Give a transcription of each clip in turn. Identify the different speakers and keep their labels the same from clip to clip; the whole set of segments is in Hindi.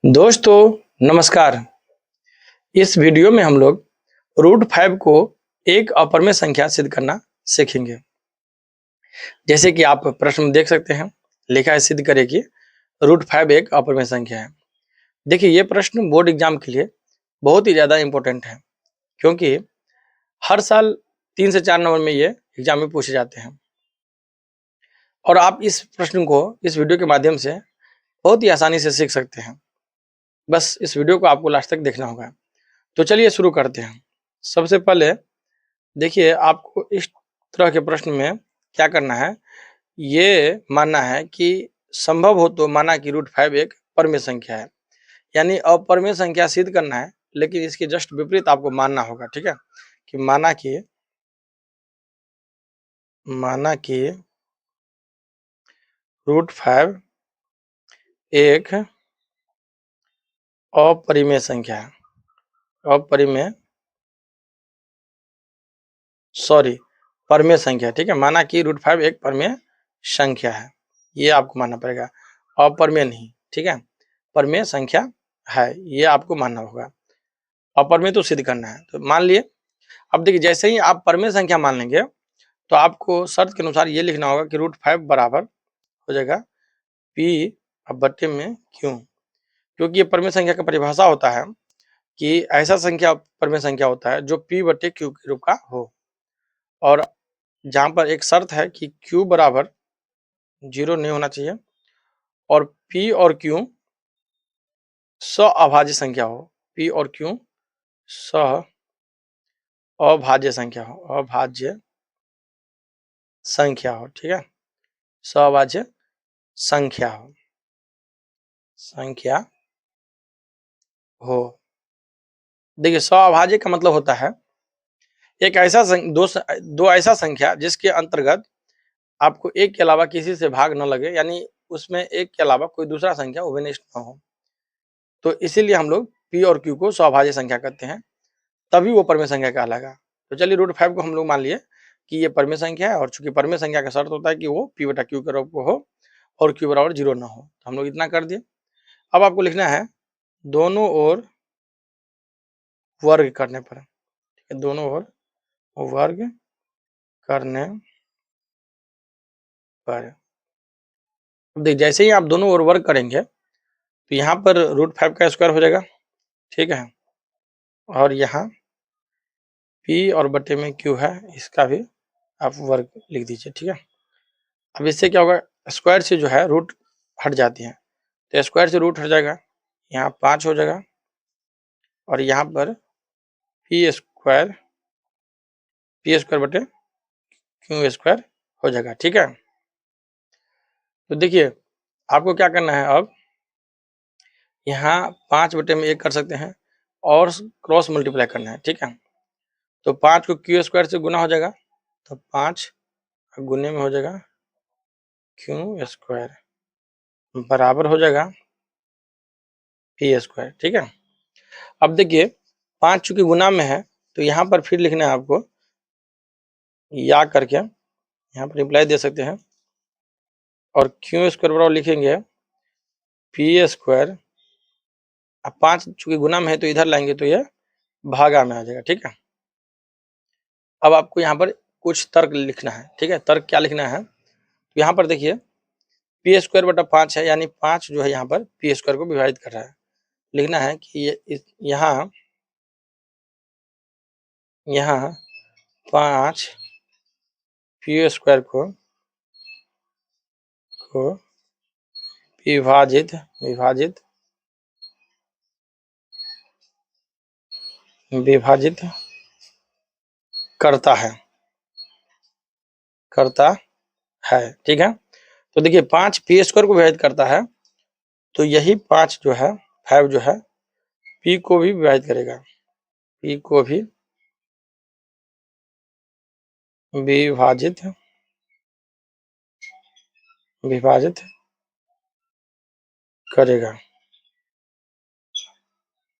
Speaker 1: दोस्तों नमस्कार। इस वीडियो में हम लोग √5 को एक अपरिमेय संख्या सिद्ध करना सीखेंगे। जैसे कि आप प्रश्न में देख सकते हैं, लिखा है सिद्ध करें कि √5 एक अपरिमेय संख्या है। देखिए ये प्रश्न बोर्ड एग्जाम के लिए बहुत ही ज़्यादा इम्पोर्टेंट है, क्योंकि हर साल 3 से 4 नंबर में ये एग्जाम में पूछे जाते हैं और आप इस प्रश्न को इस वीडियो के माध्यम से बहुत ही आसानी से सीख सकते हैं। बस इस वीडियो को आपको लास्ट तक देखना होगा। तो चलिए शुरू करते हैं। सबसे पहले देखिए आपको इस तरह के प्रश्न में क्या करना है, ये मानना है कि संभव हो तो माना कि √5 एक परिमेय संख्या है। यानी अपरिमेय संख्या सिद्ध करना है, लेकिन इसके जस्ट विपरीत आपको मानना होगा, ठीक है? कि माना कि √5 एक अपरिमेय संख्या है। परिमेय संख्या, ठीक है? माना कि √5 एक परिमेय संख्या है। ये आपको मानना पड़ेगा, अपरिमेय नहीं, ठीक है? परिमेय संख्या है, ये आपको मानना होगा। अपरिमेय तो सिद्ध करना है, तो मान लिए। अब देखिए जैसे ही आप परिमेय संख्या मान लेंगे, तो आपको शर्त के अनुसार ये लिखना होगा कि √5 बराबर हो जाएगा P/Q, क्योंकि ये परिमेय संख्या का परिभाषा होता है कि ऐसा संख्या परिमेय संख्या होता है जो P/Q के रूप का हो, और जहाँ पर एक शर्त है कि Q बराबर 0 नहीं होना चाहिए और P और Q सअभाज्य संख्या हो। P और Q अभाज्य संख्या हो, ठीक है? सअभाज्य संख्या हो। देखिए सअभाज्य का मतलब होता है एक ऐसा दो ऐसा संख्या जिसके अंतर्गत आपको एक के अलावा किसी से भाग न लगे, यानी उसमें एक के अलावा कोई दूसरा संख्या उभयनिष्ठ न हो। तो इसीलिए हम लोग P और Q को सअभाज्य संख्या कहते हैं, तभी वो परिमेय संख्या कहलाएगा। तो चलिए √5 को हम लोग मान लिए कि ये परिमेय संख्या है, और चूंकि परिमेय संख्या का शर्त होता है कि वो P/Q के रूप में हो और Q बराबर 0 ना हो, तो हम लोग इतना कर दिए। अब आपको लिखना है दोनों ओर वर्ग करने पर, ठीक है? दोनों ओर वर्ग करने पर देख, जैसे ही आप दोनों ओर वर्ग करेंगे तो यहाँ पर √5 का स्क्वायर हो जाएगा, ठीक है? और यहाँ P और बटे में Q है, इसका भी आप वर्ग लिख दीजिए, ठीक है? अब इससे क्या होगा, स्क्वायर से जो है रूट हट जाती है, तो स्क्वायर से रूट हट जाएगा, यहाँ 5 हो जाएगा और यहाँ पर P स्क्वायर बटे Q स्क्वायर हो जाएगा, ठीक है? तो देखिए आपको क्या करना है, अब यहाँ 5 बटे में 1 कर सकते हैं और क्रॉस मल्टीप्लाई करना है, ठीक है? तो 5 को Q स्क्वायर से गुना हो जाएगा, तो 5 गुने में हो जाएगा Q स्क्वायर बराबर हो जाएगा P स्क्वायर, ठीक है? अब देखिए 5 चूंकि गुना में है, तो यहाँ पर फिर लिखना है आपको या करके, यहाँ पर रिप्लाई दे सकते हैं और Q स्क्वायर बराबर लिखेंगे P स्क्वायर। अब 5 चूंकि गुना में है तो इधर लाएंगे तो ये भागा में आ जाएगा, ठीक है? अब आपको यहाँ पर कुछ तर्क लिखना है, ठीक है? तर्क क्या लिखना है, तो यहाँ पर देखिए P स्क्वायर बटा 5 है, यानी 5 जो है यहाँ पर P स्क्वायर को विभाजित कर रहा है। लिखना है कि ये यहाँ 5 P स्क्वायर को विभाजित करता है, ठीक है? तो देखिए 5 P स्क्वायर को विभाजित करता है, तो यही 5 जो है 5 जो है P को भी विभाजित करेगा, P को भी विभाजित करेगा,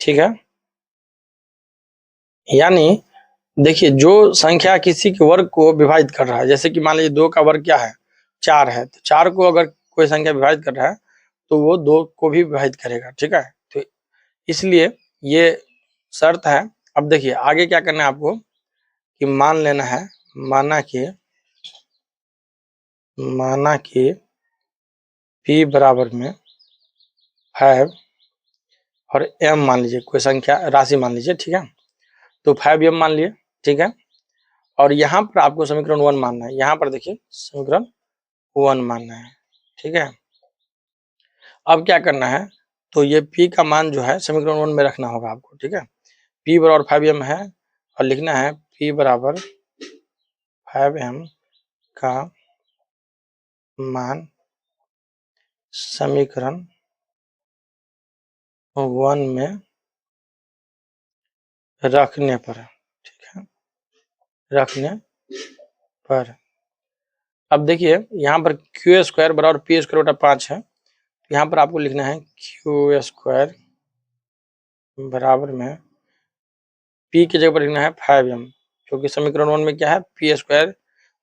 Speaker 1: ठीक है? यानी देखिए जो संख्या किसी के वर्ग को विभाजित कर रहा है, जैसे कि मान लीजिए 2 का वर्ग क्या है, 4 है, तो 4 को अगर कोई संख्या विभाजित कर रहा है तो वो 2 को भी विभाजित करेगा, ठीक है? इसलिए ये शर्त है। अब देखिए आगे क्या करना है आपको कि मान लेना है, माना कि p बराबर में 5 और m मान लीजिए, कोई संख्या राशि मान लीजिए, ठीक है। तो 5m मान लिए, ठीक है। और यहाँ पर आपको समीकरण 1 मानना है। यहाँ पर देखिए समीकरण 1 मानना है, ठीक है। अब क्या करना है, तो ये p का मान जो है समीकरण 1 में रखना होगा आपको, ठीक है। p बराबर 5m है और लिखना है p बराबर 5m का मान समीकरण 1 में रखने पर, ठीक है, रखने पर। अब देखिए यहाँ पर क्यू स्क्वायर बराबर पी स्क्वायर बटा 5 है। यहाँ पर आपको लिखना है क्यू स्क्वायर बराबर में पी की जगह पर लिखना है 5m, क्योंकि समीकरण 1 में क्या है पी स्क्वायर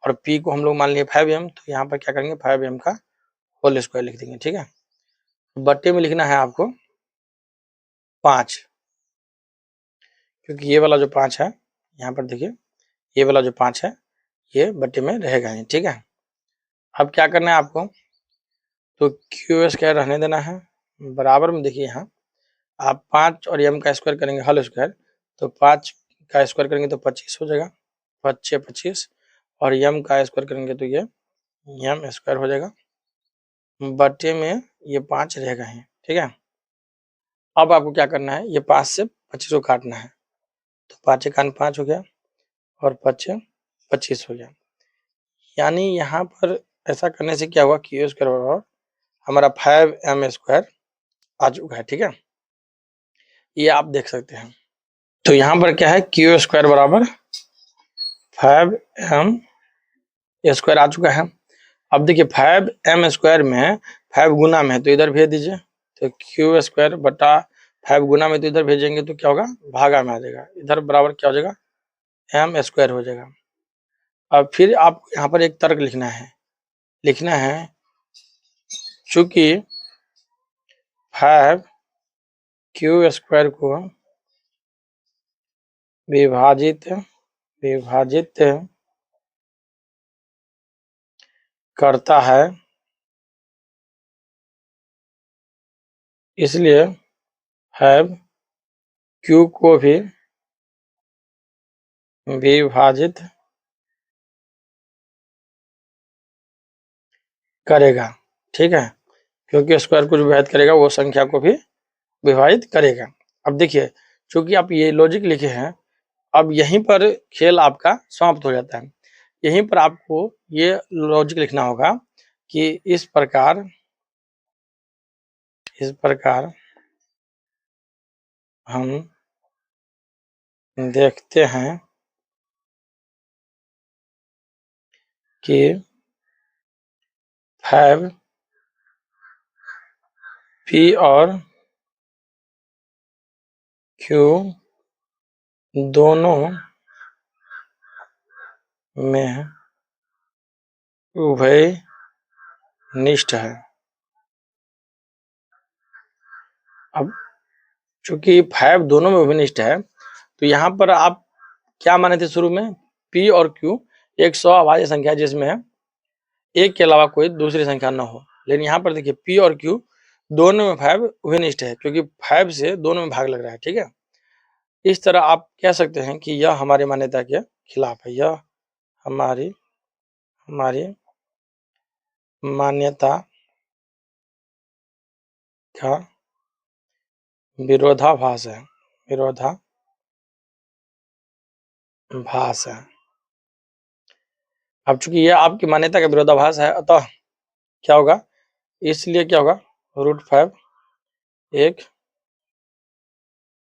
Speaker 1: और पी को हम लोग मान लिए 5m, तो यहाँ पर क्या करेंगे 5m का होल स्क्वायर लिख देंगे, ठीक है। बट्टे में लिखना है आपको 5, क्योंकि ये वाला जो 5 है, यहाँ पर देखिए ये वाला जो 5 है ये बट्टे में रहेगा ही, ठीक है। अब क्या करना है आपको, तो क्यू स्क्वायर रहने देना है, बराबर में देखिए यहाँ आप 5 और m का स्क्वायर करेंगे होल स्क्वायर, तो 5 का स्क्वायर करेंगे तो 25 हो जाएगा, 5 25, और m का स्क्वायर करेंगे तो ये m स्क्वायर हो जाएगा, बट्टे में ये 5 रहेगा ही, ठीक है। अब आपको क्या करना है, ये 5 से 25 को काटना है, तो 5 एकान 5 हो गया और 5 25 हो गया। यानी यहाँ पर ऐसा करने से क्या हुआ, क्यू स्क्वायर बराबर हमारा 5m स्क्वायर आ चुका है, ठीक है। ये आप देख सकते हैं। तो यहाँ पर क्या है, क्यू स्क्वायर बराबर 5m स्क्वायर आ चुका है। अब देखिए 5m स्क्वायर में 5 गुना में है तो इधर भेज दीजिए, तो क्यू स्क्वायर बटा 5 गुना में तो इधर भेजेंगे तो क्या होगा, भागा में आ जाएगा, इधर बराबर क्या हो जाएगा m स्क्वायर हो जाएगा। अब फिर आप यहाँ पर एक तर्क लिखना है चूंकि 5 क्यू स्क्वायर को विभाजित करता है, इसलिए 5 क्यू को भी विभाजित करेगा, ठीक है। क्योंकि स्क्वायर को विभाजित करेगा वो संख्या को भी विभाजित करेगा। अब देखिए चूंकि आप ये लॉजिक लिखे हैं, अब यहीं पर खेल आपका समाप्त हो जाता है। यहीं पर आपको ये लॉजिक लिखना होगा कि इस प्रकार हम देखते हैं कि 5 p और q दोनों में उभयनिष्ठ है। अब चूंकि 5 दोनों में उभयनिष्ठ है, तो यहाँ पर आप क्या माने थे शुरू में, p और q एक सवाभाज्य संख्या है जिसमें एक के अलावा कोई दूसरी संख्या न हो। लेकिन यहाँ पर देखिए p और q दोनों में 5 उभयनिष्ठ है, क्योंकि 5 से दोनों में भाग लग रहा है, ठीक है। इस तरह आप कह सकते हैं कि यह हमारी मान्यता के खिलाफ है, यह हमारी मान्यता का विरोधाभास है, अब चूंकि यह आपकी मान्यता का विरोधाभास है, अतः क्या होगा, इसलिए क्या होगा, √5 एक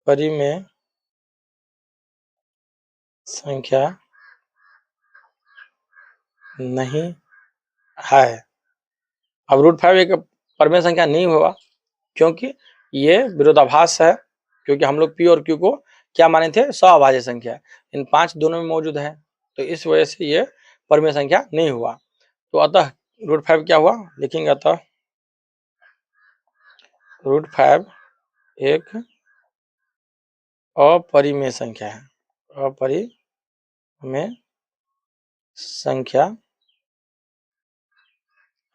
Speaker 1: परिमेय संख्या नहीं है। अब √5 एक परिमेय संख्या नहीं होगा, क्योंकि ये विरोधाभास है, क्योंकि हम लोग p और q को क्या माने थे, सवाभाज्य संख्या, इन 5 दोनों में मौजूद है, तो इस वजह से ये परिमेय संख्या नहीं हुआ। तो अतः √5 क्या हुआ, लिखेंगे अतः √5 एक अपरिमेय संख्या है, अपरिमेय संख्या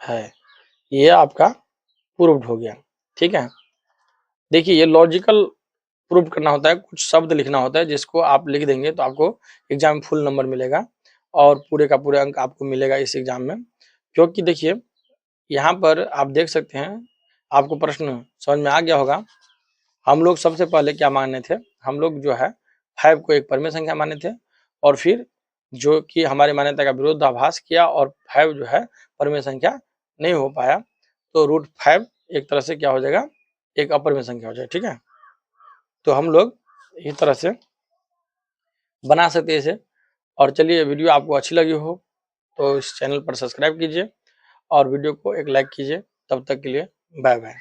Speaker 1: है। ये आपका प्रूव्ड हो गया। ठीक है, देखिए ये लॉजिकल प्रूव करना होता है, कुछ शब्द लिखना होता है जिसको आप लिख देंगे तो आपको एग्जाम में फुल नंबर मिलेगा और पूरे का पूरे अंक आपको मिलेगा इस एग्जाम में। क्योंकि देखिए यहाँ पर आप देख सकते हैं, आपको प्रश्न समझ में आ गया होगा। हम लोग सबसे पहले क्या माने थे, हम लोग जो है 5 को एक परिमेय संख्या माने थे और फिर जो कि हमारी मान्यता का विरोधाभास किया और 5 जो है परिमेय संख्या नहीं हो पाया, तो √5 एक तरह से क्या हो जाएगा, एक अपरिमेय संख्या हो जाएगा। ठीक है, तो हम लोग इस तरह से बना सकते हैं इसे। और चलिए वीडियो आपको अच्छी लगी हो तो इस चैनल पर सब्सक्राइब कीजिए और वीडियो को एक लाइक कीजिए। तब तक के लिए बाय बाय।